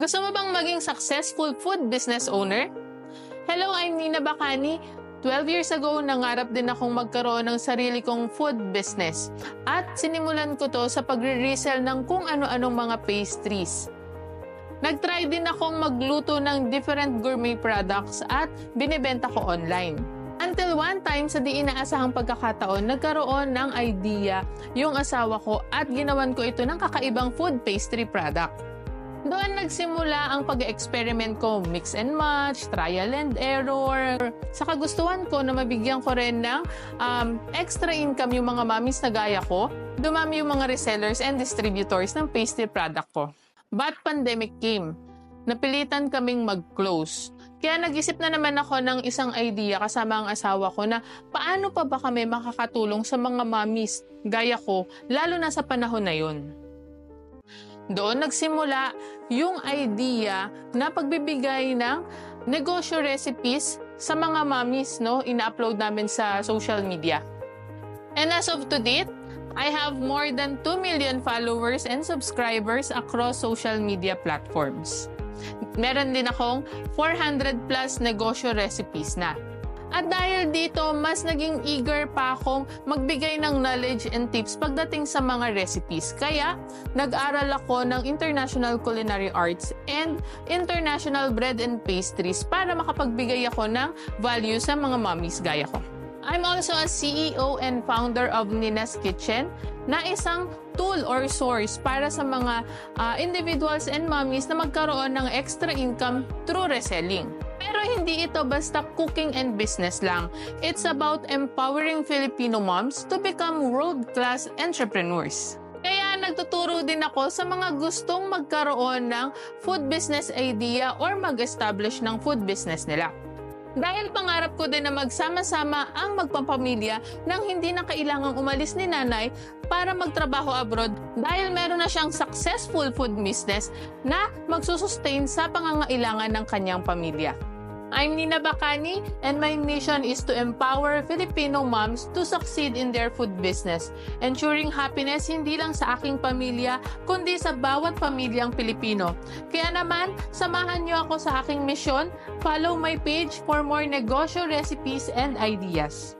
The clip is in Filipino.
Gusto mo bang maging successful food business owner? Hello, I'm Nina Bacani. 12 years ago, nangarap din akong magkaroon ng sarili kong food business. At sinimulan ko to sa pagre-resell ng kung ano-anong mga pastries. Nag-try din akong magluto ng different gourmet products at binibenta ko online. Until one time, sa di inaasahang pagkakataon, nagkaroon ng idea yung asawa ko at ginawan ko ito ng kakaibang food pastry product. Doon nagsimula ang pag-experiment ko, mix and match, trial and error. Sa kagustuhan ko na mabigyan ko rin ng extra income yung mga mommies na gaya ko, dumami yung mga resellers and distributors ng pastry product ko. But pandemic came. Napilitan kaming mag-close. Kaya nag-isip na naman ako ng isang idea kasama ang asawa ko na paano pa ba kami makakatulong sa mga mommies gaya ko, lalo na sa panahon na yun. Doon nagsimula yung idea na pagbibigay ng negosyo recipes sa mga mommies, no? Ina-upload namin sa social media. And as of today, I have more than 2 million followers and subscribers across social media platforms. Meron din akong 400 plus negosyo recipes na. At dahil dito, mas naging eager pa akong magbigay ng knowledge and tips pagdating sa mga recipes. Kaya, nag-aral ako ng International Culinary Arts and International Bread and Pastries para makapagbigay ako ng value sa mga mommies gaya ko. I'm also a CEO and founder of Nina's Kitchen, na isang tool or source para sa mga individuals and mommies na magkaroon ng extra income through reselling. Pero hindi ito basta cooking and business lang. It's about empowering Filipino moms to become world-class entrepreneurs. Kaya nagtuturo din ako sa mga gustong magkaroon ng food business idea or mag-establish ng food business nila. Dahil pangarap ko din na magsama-sama ang magpapamilya nang hindi na kailangang umalis ni nanay para magtrabaho abroad dahil meron na siyang successful food business na magsusustain sa pangangailangan ng kanyang pamilya. I'm Nina Bacani and my mission is to empower Filipino moms to succeed in their food business, ensuring happiness hindi lang sa aking pamilya kundi sa bawat pamilyang Pilipino. Kaya naman, samahan niyo ako sa aking mission. Follow my page for more negosyo recipes and ideas.